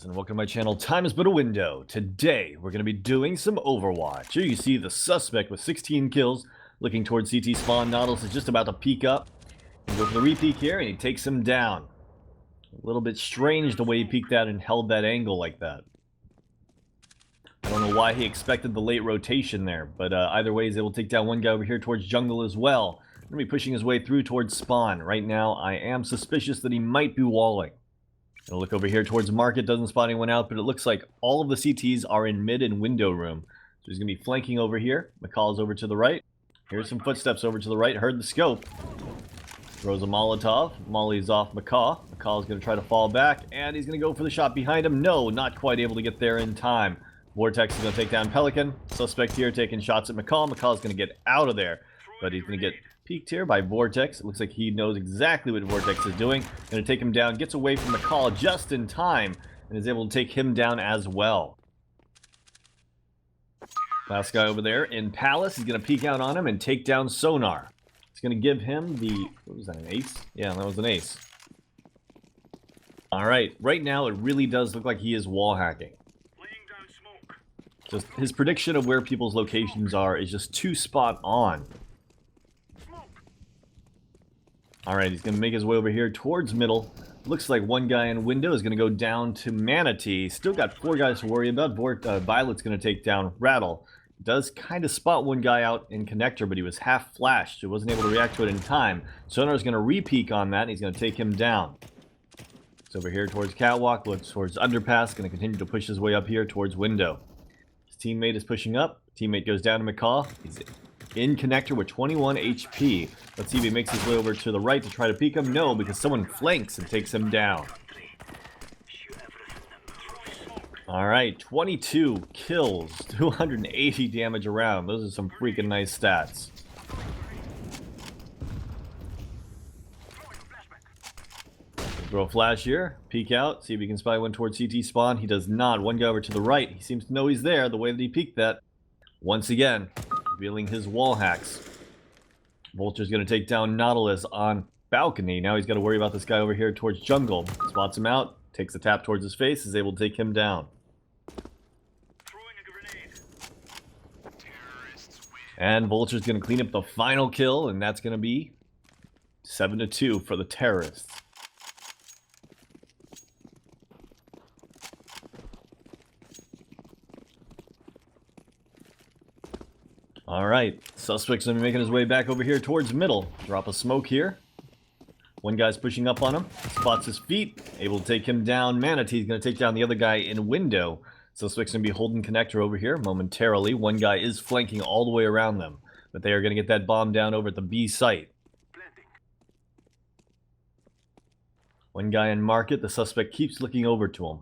And welcome to my channel, Time is But a Window. Today, we're going to be doing some Overwatch. Here you see the suspect with 16 kills, looking towards CT spawn. Nautilus is just about to peek up. And go for the re-peek here, and he takes him down. A little bit strange the way he peeked out and held that angle like that. I don't know why he expected the late rotation there, but either way, he's able to take down one guy over here towards jungle as well. Going to be pushing his way through towards spawn. Right now, I am suspicious that he might be walling. Gonna look over here towards market, doesn't spot anyone out, but it looks like all of the CTs are in mid and window room. So he's gonna be flanking over here. McCall's over to the right. Here's some footsteps over to the right, heard the scope. Throws a Molotov. Molly's off McCall. McCall's gonna try to fall back, and he's gonna go for the shot behind him. No, not quite able to get there in time. Vortex is gonna take down Pelican. Suspect here taking shots at McCall. McCall's gonna get out of there, but he's gonna get peeked here by Vortex. It looks like he knows exactly what Vortex is doing. Gonna take him down, gets away from McCall just in time, and is able to take him down as well. Last guy over there in Palace is gonna peek out on him and take down Sonar. It's gonna give him the, what was that, an ace? Yeah, that was an ace. Alright, right now it really does look like he is wall hacking. Just his prediction of where people's locations are is just too spot on. Alright, he's going to make his way over here towards middle. Looks like one guy in window is going to go down to Manatee. Still got 4 guys to worry about. Violet's going to take down Rattle. Does kind of spot one guy out in connector, but he was half flashed. He wasn't able to react to it in time. Sonar's going to re-peek on that, and he's going to take him down. He's over here towards Catwalk, looks towards Underpass. Going to continue to push his way up here towards window. His teammate is pushing up. Teammate goes down to McCall. He's in connector with 21 HP. Let's see if he makes his way over to the right to try to peek him. No, because someone flanks and takes him down. Alright, 22 kills, 280 damage around. Those are some freaking nice stats. Throw a flash here, peek out, see if he can spy one towards CT spawn. He does not. One guy over to the right. He seems to know he's there the way that he peeked that. Once again, revealing his wall hacks. Vulture's going to take down Nautilus on balcony. Now he's got to worry about this guy over here towards jungle. Spots him out, takes a tap towards his face, is able to take him down. And Vulture's going to clean up the final kill, and that's going to be 7-2 for the terrorists. Alright, suspect's gonna be making his way back over here towards middle. Drop a smoke here. One guy's pushing up on him, spots his feet, able to take him down. Manatee's gonna take down the other guy in window. Suspect's gonna be holding connector over here momentarily. One guy is flanking all the way around them, but they are gonna get that bomb down over at the B site. One guy in market, the suspect keeps looking over to him.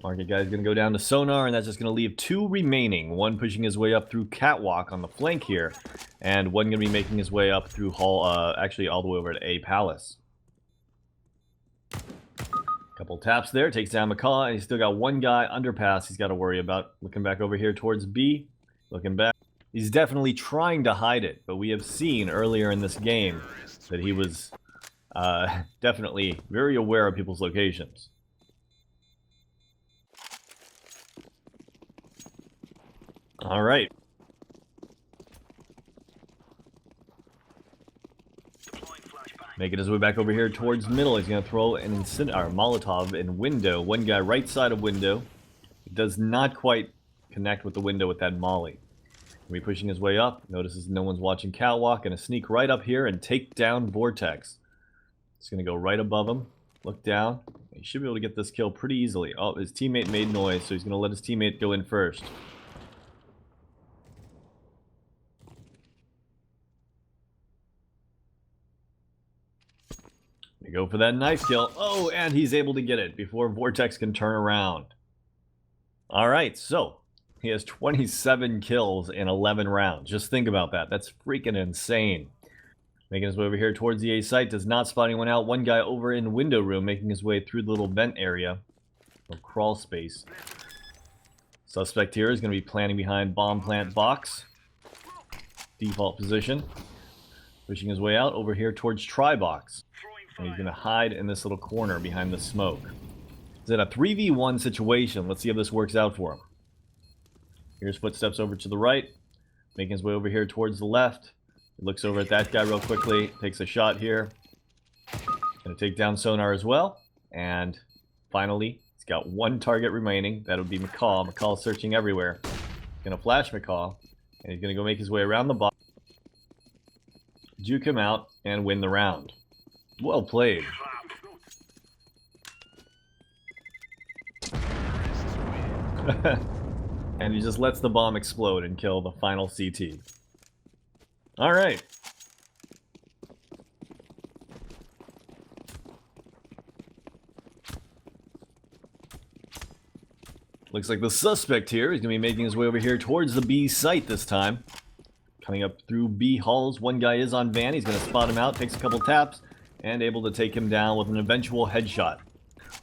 Market guy's going to go down to Sonar, and that's just going to leave 2 remaining. One pushing his way up through Catwalk on the flank here, and one going to be making his way up through Hall, actually all the way over to A Palace. Couple taps there, takes down McCall, and he's still got one guy underpass he's got to worry about. Looking back over here towards B, looking back. He's definitely trying to hide it, but we have seen earlier in this game that he was definitely very aware of people's locations. All right. Making his way back over here towards middle. He's going to throw an Molotov in window. One guy right side of window. It does not quite connect with the window with that molly. He'll be pushing his way up. Notices no one's watching Catwalk. Going to sneak right up here and take down Vortex. He's going to go right above him. Look down. He should be able to get this kill pretty easily. Oh, his teammate made noise, so he's going to let his teammate go in first. Go for that knife kill. Oh, and he's able to get it before Vortex can turn around. Alright, so he has 27 kills in 11 rounds. Just think about that. That's freaking insane. Making his way over here towards the A site. Does not spot anyone out. One guy over in window room making his way through the little vent area. Little crawl space. Suspect here is going to be planting behind bomb plant box. Default position. Pushing his way out over here towards try box. And he's going to hide in this little corner behind the smoke. It's in a 3v1 situation. Let's see how this works out for him. Here's footsteps over to the right. Making his way over here towards the left. He looks over at that guy real quickly. Takes a shot here. Going to take down Sonar as well. And finally, he's got one target remaining. That would be McCall. McCall's searching everywhere. Going to flash McCall. And he's going to go make his way around the box. Juke him out and win the round. Well played. And he just lets the bomb explode and kill the final CT. Alright. Looks like the suspect here is going to be making his way over here towards the B site this time. Coming up through B halls. One guy is on van. He's going to spot him out. Takes a couple taps. And able to take him down with an eventual headshot.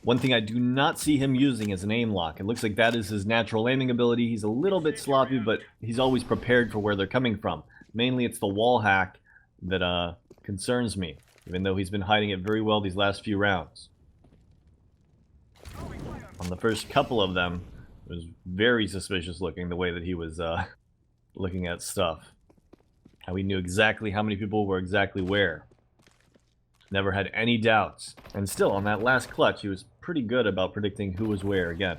One thing I do not see him using is an aim lock. It looks like that is his natural aiming ability. He's a little bit sloppy, but he's always prepared for where they're coming from. Mainly it's the wall hack that concerns me, even though he's been hiding it very well these last few rounds. On the first couple of them, it was very suspicious looking the way that he was looking at stuff. How he knew exactly how many people were exactly where. Never had any doubts. And still, on that last clutch, he was pretty good about predicting who was where again.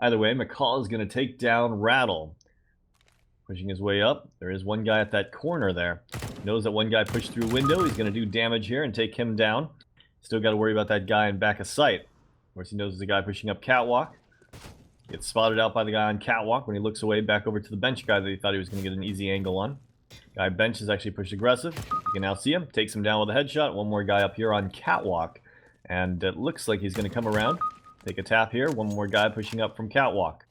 Either way, McCall is going to take down Rattle. Pushing his way up. There is one guy at that corner there. Knows that one guy pushed through window. He's going to do damage here and take him down. Still got to worry about that guy in back of sight. Of course, he knows there's a guy pushing up catwalk. Gets spotted out by the guy on catwalk when he looks away back over to the bench guy that he thought he was going to get an easy angle on. Guy bench is actually pushed aggressive. You can now see him. Takes him down with a headshot. One more guy up here on catwalk. And it looks like he's going to come around. Take a tap here. One more guy pushing up from catwalk.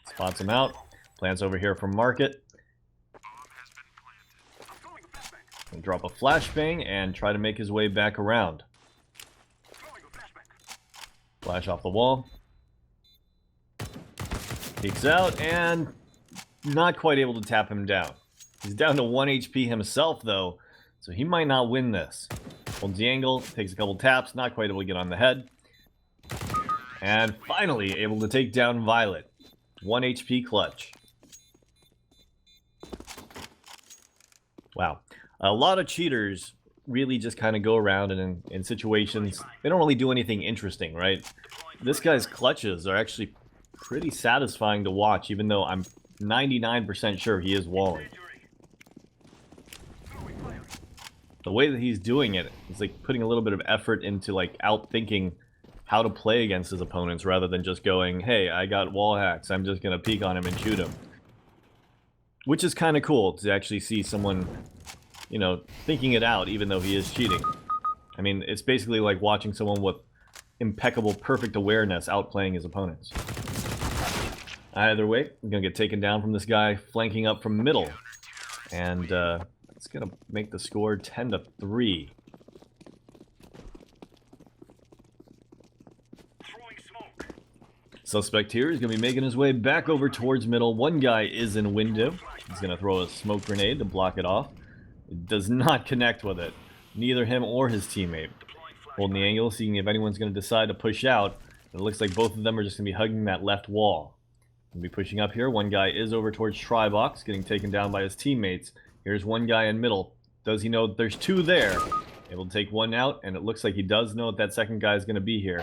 Spots him out. Plants over here from market. And drop a flashbang and try to make his way back around. Flash off the wall. Peeks out and not quite able to tap him down. He's down to 1 HP himself though, so he might not win this. Holds the angle, takes a couple taps, not quite able to get on the head. And finally able to take down Violet. 1 HP clutch. Wow. A lot of cheaters really just kind of go around and in situations, they don't really do anything interesting, right? This guy's clutches are actually pretty satisfying to watch, even though I'm 99% sure he is walling. The way that he's doing it is like putting a little bit of effort into like outthinking how to play against his opponents rather than just going, hey, I got wall hacks, I'm just gonna peek on him and shoot him. Which is kind of cool to actually see someone, you know, thinking it out even though he is cheating. I mean, it's basically like watching someone with impeccable, perfect awareness outplaying his opponents. Either way, I'm going to get taken down from this guy flanking up from middle. And it's going to make the score 10-3. Suspect here is going to be making his way back over towards middle. One guy is in window. He's going to throw a smoke grenade to block it off. It does not connect with it. Neither him or his teammate. Holding the angle, seeing if anyone's going to decide to push out. It looks like both of them are just going to be hugging that left wall. Going to be pushing up here. One guy is over towards try box, getting taken down by his teammates. Here's one guy in middle. Does he know that there's two there? Able to take one out, and it looks like he does know that that second guy is going to be here.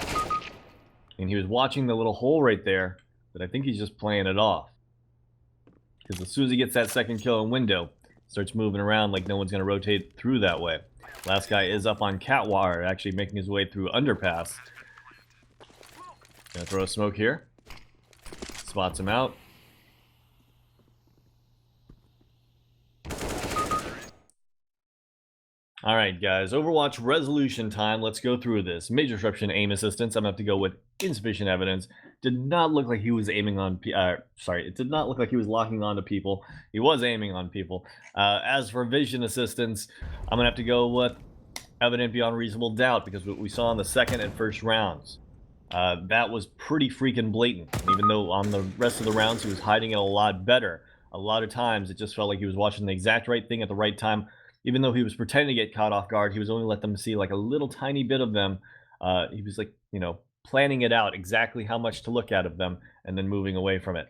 And he was watching the little hole right there, but I think he's just playing it off. Because as soon as he gets that second kill in window, starts moving around like no one's going to rotate through that way. Last guy is up on catwalk, actually making his way through underpass. Gonna throw a smoke here. Spots him out. Alright guys, Overwatch resolution time. Let's go through this. Major disruption aim assistance. I'm gonna have to go with insufficient evidence. Did not look like he was aiming on it did not look like he was locking onto people. He was aiming on people. As for vision assistance, I'm gonna have to go with evident beyond reasonable doubt, because what we saw in the second and first rounds, that was pretty freaking blatant. Even though on the rest of the rounds he was hiding it a lot better, a lot of times it just felt like he was watching the exact right thing at the right time. Even though he was pretending to get caught off guard, he was only let them see like a little tiny bit of them. He was like, planning it out exactly how much to look at of them and then moving away from it.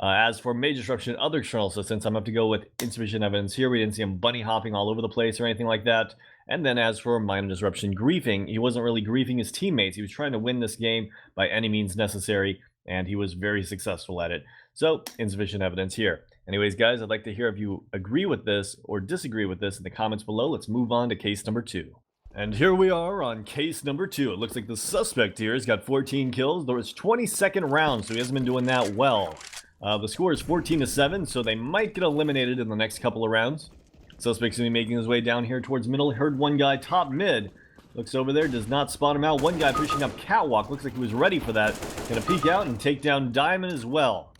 As for major disruption, other external assistance, I'm going to have to go with insufficient evidence here. We didn't see him bunny hopping all over the place or anything like that. And then as for minor disruption, griefing, he wasn't really griefing his teammates. He was trying to win this game by any means necessary, and he was very successful at it. So, insufficient evidence here. Anyways, guys, I'd like to hear if you agree with this or disagree with this in the comments below. Let's move on to case number 2. And here we are on case number 2. It looks like the suspect here has got 14 kills. There was 22nd round, so he hasn't been doing that well. The score is 14-7, so they might get eliminated in the next couple of rounds. Suspect's going to be making his way down here towards middle. Heard one guy top mid. Looks over there, does not spot him out. One guy pushing up catwalk. Looks like he was ready for that. Going to peek out and take down Diamond as well.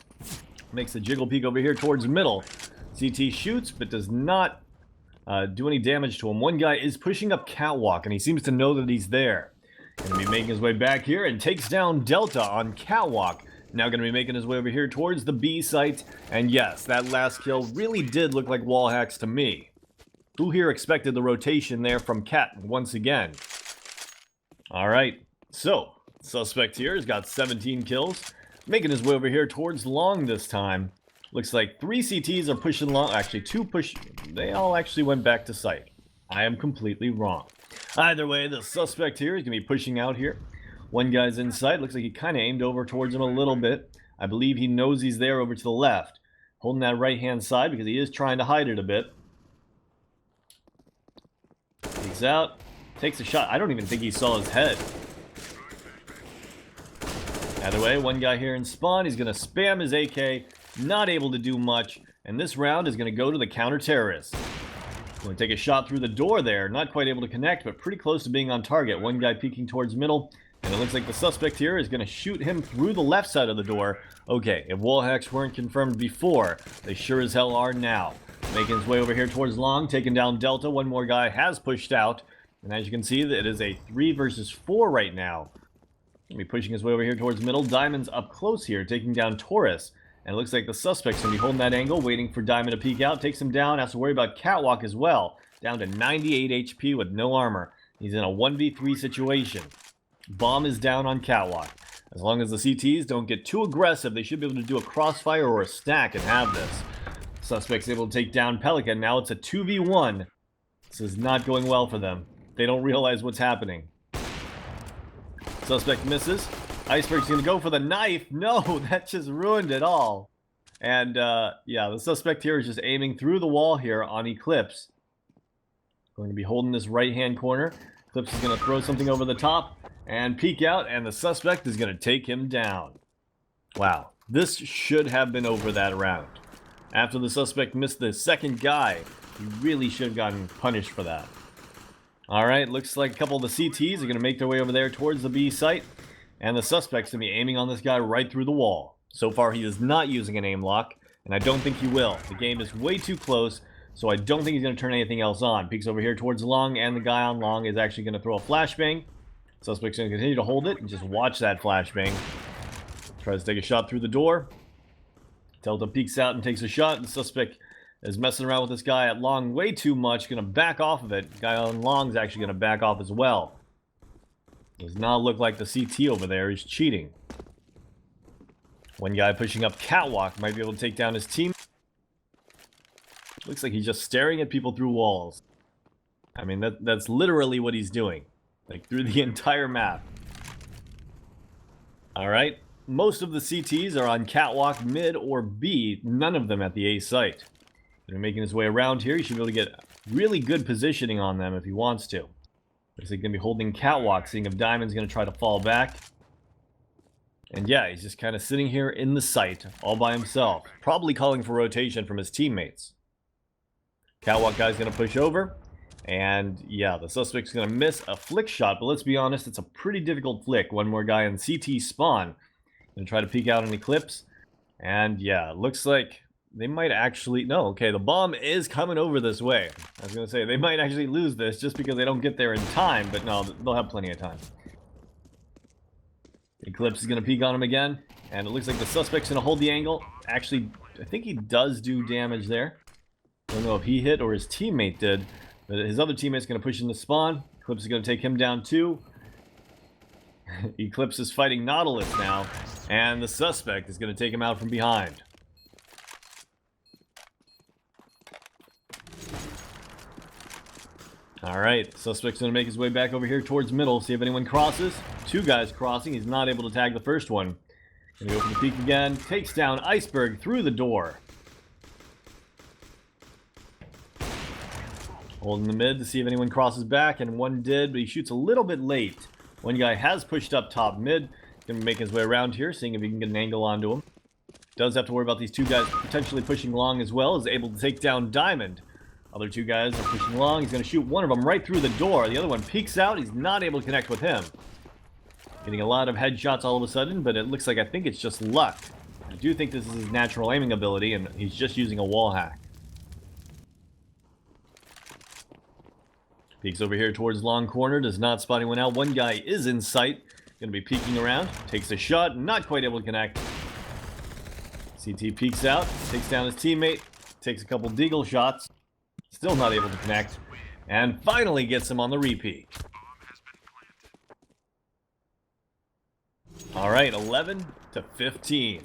Makes a jiggle peek over here towards middle. CT shoots, but does not do any damage to him. One guy is pushing up catwalk, and he seems to know that he's there. Going to be making his way back here and takes down Delta on catwalk. Now going to be making his way over here towards the B site. And yes, that last kill really did look like wall hacks to me. Who here expected the rotation there from Cat once again? Alright, so suspect here has got 17 kills. Making his way over here towards long this time. Looks like 3 CTs are pushing long. Actually, 2 push. They all actually went back to site. I am completely wrong. Either way, the suspect here is going to be pushing out here. One guy's inside. Looks like he kind of aimed over towards him a little bit. I believe he knows he's there over to the left. Holding that right-hand side because he is trying to hide it a bit. He's out. Takes a shot. I don't even think he saw his head. Either way, one guy here in spawn. He's going to spam his AK. Not able to do much. And this round is going to go to the counter-terrorist. Going to take a shot through the door there. Not quite able to connect, but pretty close to being on target. One guy peeking towards middle. And it looks like the suspect here is going to shoot him through the left side of the door. Okay, if wall hacks weren't confirmed before, they sure as hell are now. Making his way over here towards long, taking down Delta. One more guy has pushed out. And as you can see, it is a 3 versus 4 right now. Going to be pushing his way over here towards middle. Diamond's up close here, taking down Taurus. And it looks like the suspect's going to be holding that angle, waiting for Diamond to peek out. Takes him down, has to worry about Catwalk as well. Down to 98 HP with no armor. He's in a 1v3 situation. Bomb is down on Catwalk. As long as the CTs don't get too aggressive, they should be able to do a crossfire or a stack and have this. Suspect's able to take down Pelican. Now it's a 2v1. This is not going well for them. They don't realize what's happening. Suspect misses. Iceberg's going to go for the knife. No, that just ruined it all. And, yeah, the suspect here is just aiming through the wall here on Eclipse. Going to be holding this right-hand corner. Eclipse is going to throw something over the top and peek out, and the suspect is going to take him down. Wow, this should have been over that round. After the suspect missed the second guy, he really should have gotten punished for that. Alright, looks like a couple of the CTs are going to make their way over there towards the B site. And the suspect's going to be aiming on this guy right through the wall. So far, he is not using an aim lock, and I don't think he will. The game is way too close, so I don't think he's going to turn anything else on. Peeks over here towards long, and the guy on long is actually going to throw a flashbang. Suspect's going to continue to hold it and just watch that flashbang. Tries to take a shot through the door. Delta peeks out and takes a shot, and the suspect is messing around with this guy at long way too much. Going to back off of it. The guy on long is actually going to back off as well. Does not look like the CT over there is cheating. One guy pushing up catwalk might be able to take down his team. Looks like he's just staring at people through walls. I mean, that's literally what he's doing. Like, through the entire map. Alright. Most of the CTs are on catwalk, mid, or B. None of them at the A site. They're making his way around here. He should be able to get really good positioning on them if he wants to. Looks like he's going to be holding catwalk, seeing if Diamond's going to try to fall back. And yeah, he's just kind of sitting here in the site, all by himself. Probably calling for rotation from his teammates. Catwalk guy's going to push over. And yeah, the suspect's going to miss a flick shot, but let's be honest, it's a pretty difficult flick. One more guy in CT spawn. Going to try to peek out an Eclipse. And yeah, looks like they might actually... No, okay, the bomb is coming over this way. I was going to say, they might actually lose this just because they don't get there in time, but no, they'll have plenty of time. Eclipse is going to peek on him again, and it looks like the suspect's going to hold the angle. Actually, I think he does do damage there. Don't know if he hit or his teammate did, but his other teammate's going to push into spawn. Eclipse is going to take him down too. Eclipse is fighting Nautilus now, and the suspect is going to take him out from behind. Alright, suspect's going to make his way back over here towards middle, see if anyone crosses. Two guys crossing, he's not able to tag the first one. Gonna go for the peek again, takes down Iceberg through the door. Holding the mid to see if anyone crosses back, and one did, but he shoots a little bit late. One guy has pushed up top mid, gonna make his way around here, seeing if he can get an angle onto him. Does have to worry about these two guys potentially pushing long as well, is able to take down Diamond. Other two guys are pushing along. He's going to shoot one of them right through the door. The other one peeks out. He's not able to connect with him. Getting a lot of headshots all of a sudden, but it looks like I think it's just luck. I do think this is his natural aiming ability, and he's just using a wall hack. Peeks over here towards long corner. Does not spot anyone out. One guy is in sight. Going to be peeking around. Takes a shot. Not quite able to connect. CT peeks out. Takes down his teammate. Takes a couple deagle shots. Still not able to connect, and finally gets him on the repeat. Alright, 11 to 15.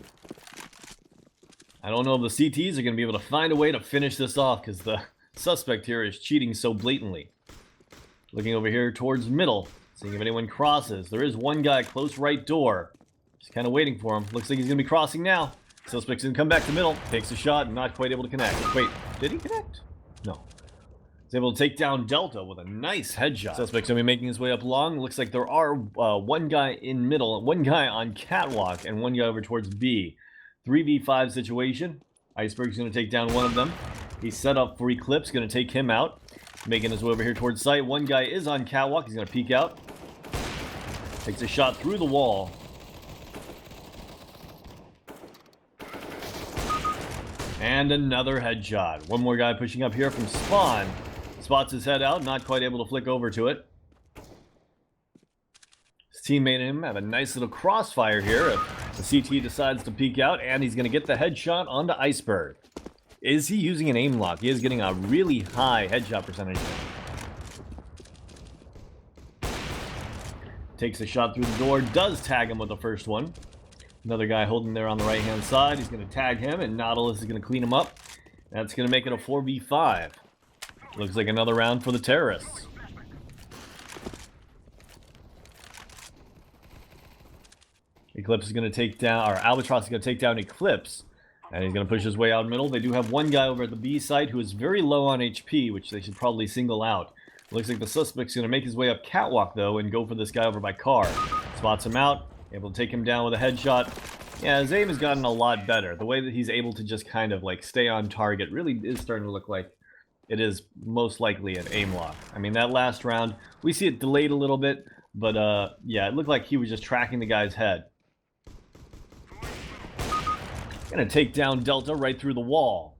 I don't know if the CTs are going to be able to find a way to finish this off, because the suspect here is cheating so blatantly. Looking over here towards middle, seeing if anyone crosses. There is one guy close right door. Just kind of waiting for him. Looks like he's going to be crossing now. Suspect's going to come back to middle, takes a shot, not quite able to connect. Wait, did he connect? No. He's able to take down Delta with a nice headshot. Suspect's going to be making his way up long. Looks like there are one guy in middle, one guy on catwalk, and one guy over towards B. 3v5 situation. Iceberg's going to take down one of them. He's set up for Eclipse, going to take him out. Making his way over here towards site. One guy is on catwalk. He's going to peek out. Takes a shot through the wall. And another headshot. One more guy pushing up here from spawn. Spots his head out, not quite able to flick over to it. His teammate and him have a nice little crossfire here. The CT decides to peek out, and he's going to get the headshot onto Iceberg. Is he using an aim lock? He is getting a really high headshot percentage. Takes a shot through the door, does tag him with the first one. Another guy holding there on the right-hand side. He's going to tag him, and Nautilus is going to clean him up. That's going to make it a 4v5. Looks like another round for the terrorists. Eclipse is going to take down, or Albatross is going to take down Eclipse. And he's going to push his way out middle. They do have one guy over at the B site who is very low on HP, which they should probably single out. Looks like the suspect's going to make his way up catwalk, though, and go for this guy over by car. Spots him out. Able to take him down with a headshot. Yeah, his aim has gotten a lot better. The way that he's able to just kind of like stay on target really is starting to look like it is most likely an aim lock. I mean, that last round, we see it delayed a little bit, but yeah, it looked like he was just tracking the guy's head. Gonna take down Delta right through the wall.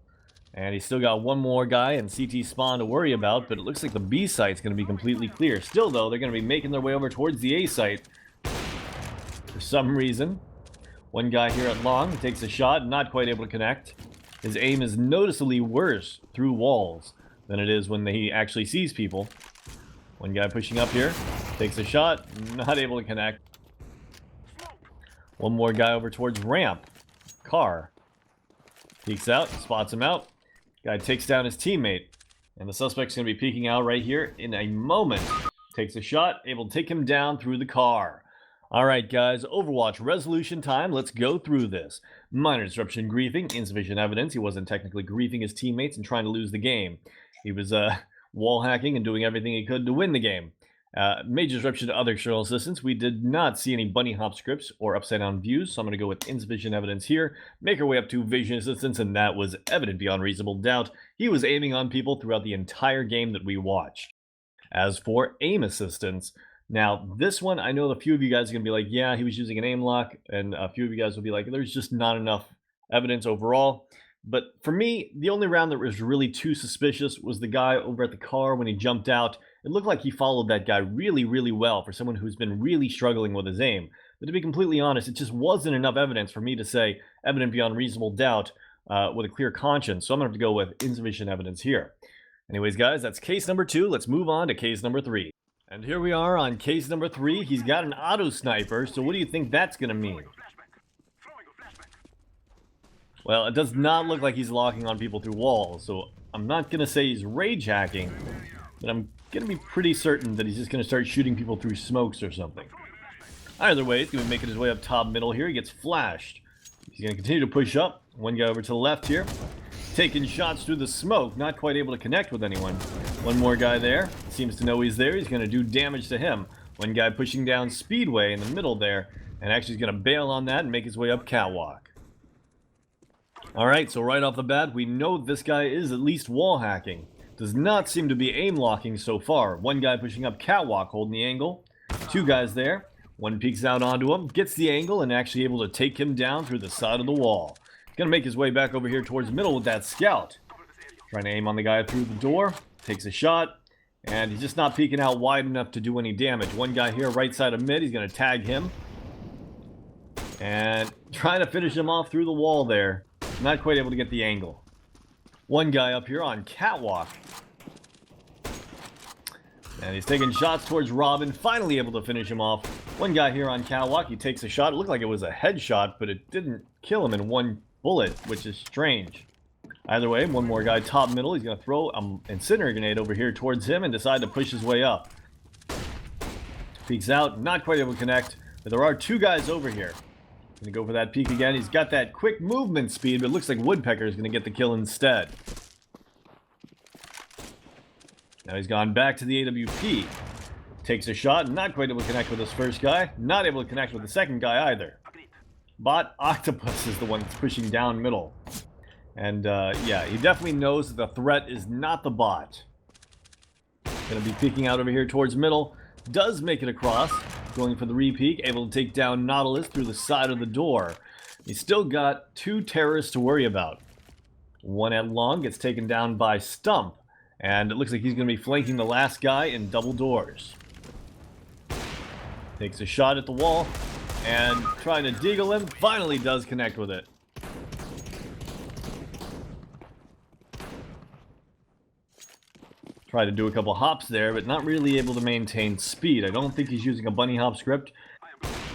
And he's still got one more guy in CT spawn to worry about, but it looks like the B site's gonna be completely clear. Still, though, they're gonna be making their way over towards the A site. For some reason, one guy here at long takes a shot, not quite able to connect. His aim is noticeably worse through walls than it is when he actually sees people. One guy pushing up here, takes a shot, not able to connect. One more guy over towards ramp. Car. Peeks out, spots him out. Guy takes down his teammate. And the suspect's going to be peeking out right here in a moment. Takes a shot, able to take him down through the car. Alright guys, Overwatch resolution time. Let's go through this. Minor disruption griefing, insufficient evidence. He wasn't technically griefing his teammates and trying to lose the game. He was wall hacking and doing everything he could to win the game. Major disruption to other external assistance. We did not see any bunny hop scripts or upside down views, so I'm going to go with insufficient evidence here. Make our way up to vision assistance, and that was evident beyond reasonable doubt. He was aiming on people throughout the entire game that we watched. As for aim assistance, now this one, I know a few of you guys are going to be like, yeah, he was using an aim lock, and a few of you guys will be like, there's just not enough evidence overall. But for me, the only round that was really too suspicious was the guy over at the car when he jumped out. It looked like he followed that guy really, really well for someone who's been really struggling with his aim. But to be completely honest, it just wasn't enough evidence for me to say evident beyond reasonable doubt with a clear conscience. So I'm going to have to go with insufficient evidence here. Anyways, guys, that's case number 2. Let's move on to case number 3. And here we are on case number 3. He's got an auto sniper, so what do you think that's going to mean? Well, it does not look like he's locking on people through walls, so I'm not going to say he's rage hacking, but I'm going to be pretty certain that he's just going to start shooting people through smokes or something. Either way, he's going to be making his way up top middle here. He gets flashed. He's going to continue to push up. One guy over to the left here. Taking shots through the smoke, not quite able to connect with anyone. One more guy there. Seems to know he's there. He's going to do damage to him. One guy pushing down Speedway in the middle there, and actually he's going to bail on that and make his way up Catwalk. Alright, so right off the bat, we know this guy is at least wall hacking. Does not seem to be aim locking so far. One guy pushing up Catwalk, holding the angle. Two guys there. One peeks out onto him, gets the angle, and actually able to take him down through the side of the wall. Gonna make his way back over here towards the middle with that scout. Trying to aim on the guy through the door. Takes a shot. And he's just not peeking out wide enough to do any damage. One guy here, right side of mid. He's gonna tag him. And trying to finish him off through the wall there. Not quite able to get the angle. One guy up here on Catwalk. And he's taking shots towards Robin. Finally able to finish him off. One guy here on Catwalk. He takes a shot. It looked like it was a headshot, but it didn't kill him in one bullet, which is strange. Either way, one more guy top middle. He's going to throw an incinerator grenade over here towards him and decide to push his way up. Peeks out. Not quite able to connect. But there are two guys over here. Gonna go for that peek again. He's got that quick movement speed, but it looks like Woodpecker is gonna get the kill instead. Now he's gone back to the AWP. Takes a shot, not quite able to connect with his first guy. Not able to connect with the second guy either. Bot Octopus is the one that's pushing down middle. And yeah, he definitely knows that the threat is not the bot. Gonna be peeking out over here towards middle. Does make it across. Going for the re-peek, able to take down Nautilus through the side of the door. He's still got two terrorists to worry about. One at long gets taken down by Stump, and it looks like he's going to be flanking the last guy in double doors. Takes a shot at the wall, and trying to deagle him, finally does connect with it. Tried to do a couple hops there, but not really able to maintain speed. I don't think he's using a bunny hop script,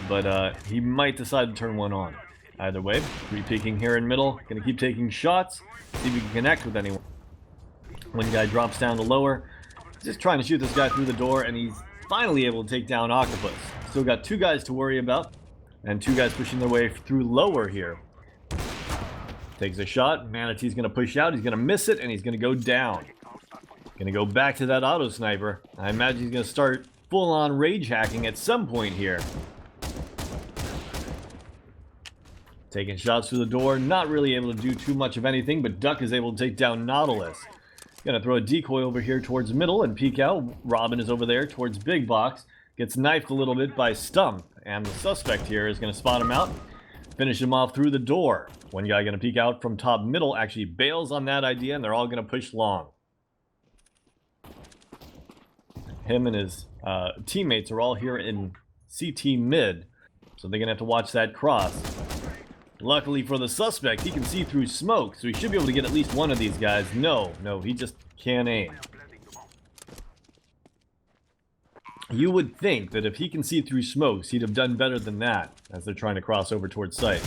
but he might decide to turn one on. Either way, re-peeking here in middle. Gonna keep taking shots, see if we can connect with anyone. One guy drops down to lower. Just trying to shoot this guy through the door, and he's finally able to take down Octopus. Still got two guys to worry about, and two guys pushing their way through lower here. Takes a shot. Manatee's gonna push out. He's gonna miss it, and he's gonna go down. Gonna go back to that auto sniper. I imagine he's gonna start full-on rage hacking at some point here. Taking shots through the door, not really able to do too much of anything, but Duck is able to take down Nautilus. Gonna throw a decoy over here towards middle and peek out. Robin is over there towards big box. Gets knifed a little bit by Stump, and the suspect here is gonna spot him out. Finish him off through the door. One guy gonna peek out from top middle, actually bails on that idea, and they're all gonna push long. Him and his teammates are all here in CT mid, so they're gonna have to watch that cross. Luckily for the suspect, he can see through smoke, so he should be able to get at least one of these guys. No, he just can't aim. You would think that if he can see through smokes, he'd have done better than that, as they're trying to cross over towards site.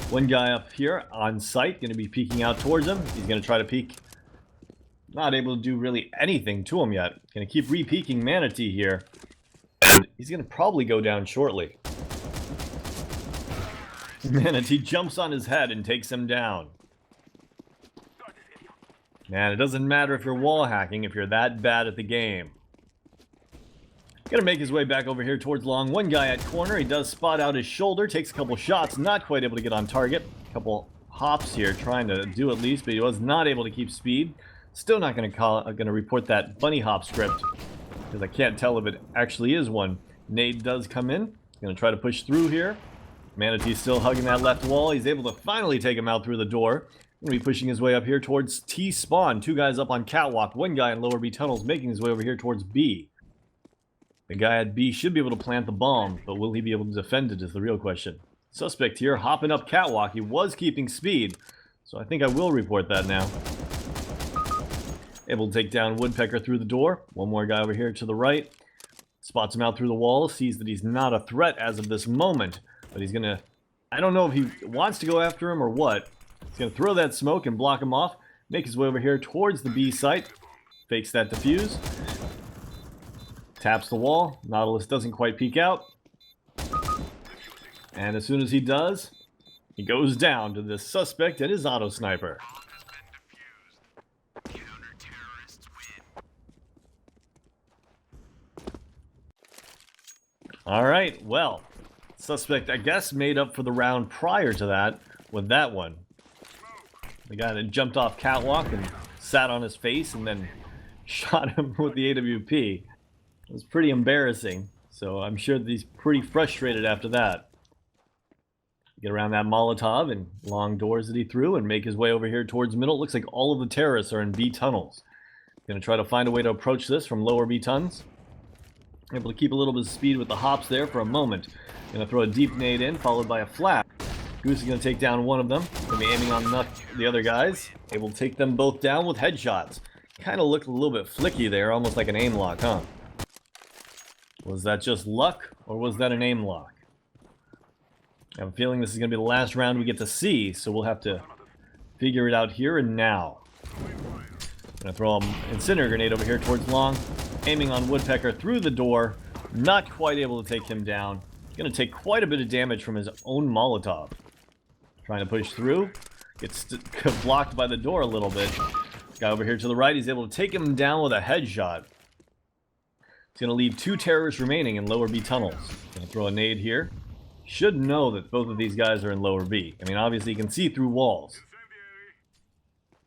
One guy up here on site, gonna be peeking out towards him. He's gonna try to peek. Not able to do really anything to him yet. Gonna keep re-peeking Manatee here. And he's gonna probably go down shortly. Manatee jumps on his head and takes him down. Man, it doesn't matter if you're wall hacking if you're that bad at the game. Gonna make his way back over here towards long. One guy at corner. He does spot out his shoulder. Takes a couple shots. Not quite able to get on target. A couple hops here trying to do at least, but he was not able to keep speed. Still not gonna report that bunny hop script because I can't tell if it actually is one. Nade does come in. Gonna try to push through here. Manatee's still hugging that left wall. He's able to finally take him out through the door. Gonna be pushing his way up here towards T spawn. Two guys up on catwalk. One guy in lower B tunnels making his way over here towards B. The guy at B should be able to plant the bomb, but will he be able to defend it is the real question. Suspect here hopping up catwalk. He was keeping speed, so I think I will report that now. Able to take down Woodpecker through the door. One more guy over here to the right. Spots him out through the wall. Sees that he's not a threat as of this moment, but he's gonna... I don't know if he wants to go after him or what. He's gonna throw that smoke and block him off. Make his way over here towards the B site. Fakes that defuse. Taps the wall. Nautilus doesn't quite peek out. And as soon as he does, he goes down to this suspect and his auto sniper. Alright, well, suspect, I guess, made up for the round prior to that with that one. The guy that jumped off catwalk and sat on his face and then shot him with the AWP. It was pretty embarrassing, so I'm sure that he's pretty frustrated after that. Get around that Molotov and long doors that he threw and make his way over here towards middle. Looks like all of the terrorists are in B tunnels. Gonna try to find a way to approach this from lower B tunnels. Able to keep a little bit of speed with the hops there for a moment. Gonna throw a deep nade in, followed by a flash. Goose is gonna take down one of them. Gonna be aiming on the other guys. Able to take them both down with headshots. Kind of looked a little bit flicky there, almost like an aim lock, huh? Was that just luck, or was that an aim lock? I have a feeling this is going to be the last round we get to see, so we'll have to figure it out here and now. I'm going to throw an incinerator grenade over here towards long, aiming on Woodpecker through the door, not quite able to take him down. Going to take quite a bit of damage from his own Molotov. Trying to push through, gets blocked by the door a little bit. Guy over here to the right, he's able to take him down with a headshot. He's going to leave two terrorists remaining in lower B tunnels. Going to throw a nade here. Should know that both of these guys are in lower B. I mean, obviously you can see through walls.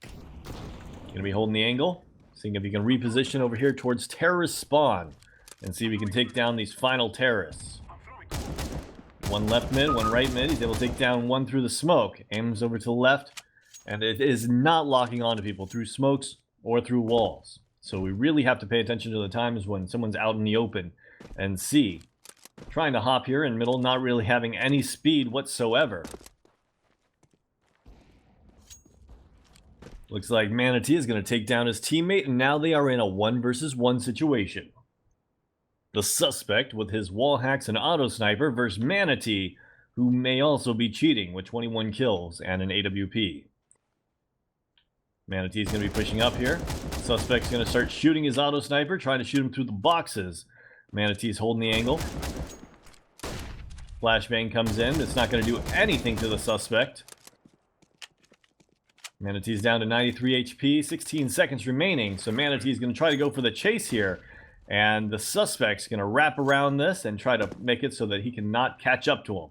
Going to be holding the angle. Seeing if he can reposition over here towards terrorist spawn. And see if he can take down these final terrorists. One left mid, one right mid. He's able to take down one through the smoke. Aims over to the left. And it is not locking onto people through smokes or through walls. So we really have to pay attention to the times when someone's out in the open and see. Trying to hop here in middle, not really having any speed whatsoever. Looks like Manatee is going to take down his teammate, and now they are in a 1 versus 1 situation. The suspect with his wall hacks and auto sniper versus Manatee, who may also be cheating with 21 kills and an AWP. Manatee's going to be pushing up here. Suspect's going to start shooting his auto sniper, trying to shoot him through the boxes. Manatee's holding the angle. Flashbang comes in. It's not going to do anything to the suspect. Manatee's down to 93 HP, 16 seconds remaining. So Manatee's going to try to go for the chase here. And the suspect's going to wrap around this and try to make it so that he cannot catch up to him.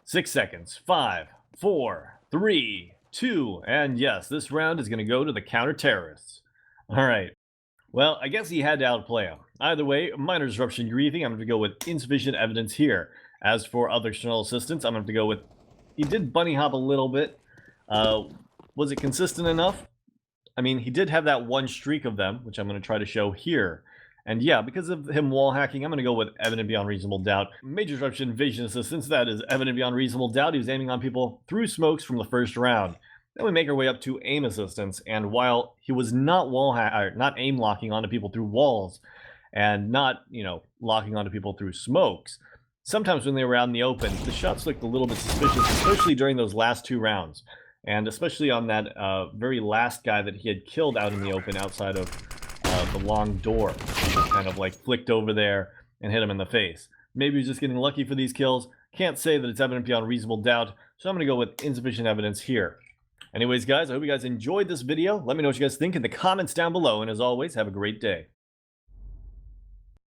6 seconds. 5, 4, 3, 2, and yes, this round is going to go to the counter-terrorists. Alright. Well, I guess he had to outplay him. Either way, minor disruption grieving, I'm going to go with insufficient evidence here. As for other external assistance, I'm going to have to go with... He did bunny hop a little bit. Was it consistent enough? I mean, he did have that one streak of them, which I'm going to try to show here. And yeah, because of him wall hacking, I'm going to go with evident beyond reasonable doubt. Major disruption vision assistance, that is evident beyond reasonable doubt. He was aiming on people through smokes from the first round. Then we make our way up to aim assistance, and while he was not not aim locking onto people through walls, and not, you know, locking onto people through smokes, sometimes when they were out in the open, the shots looked a little bit suspicious, especially during those last 2 rounds. And especially on that very last guy that he had killed out in the open outside of the long door. He just kind of like flicked over there and hit him in the face. Maybe he's just getting lucky for these kills. Can't say that it's evident beyond reasonable doubt, so I'm going to go with insufficient evidence here. Anyways, guys, I hope you guys enjoyed this video. Let me know what you guys think in the comments down below, and as always, have a great day.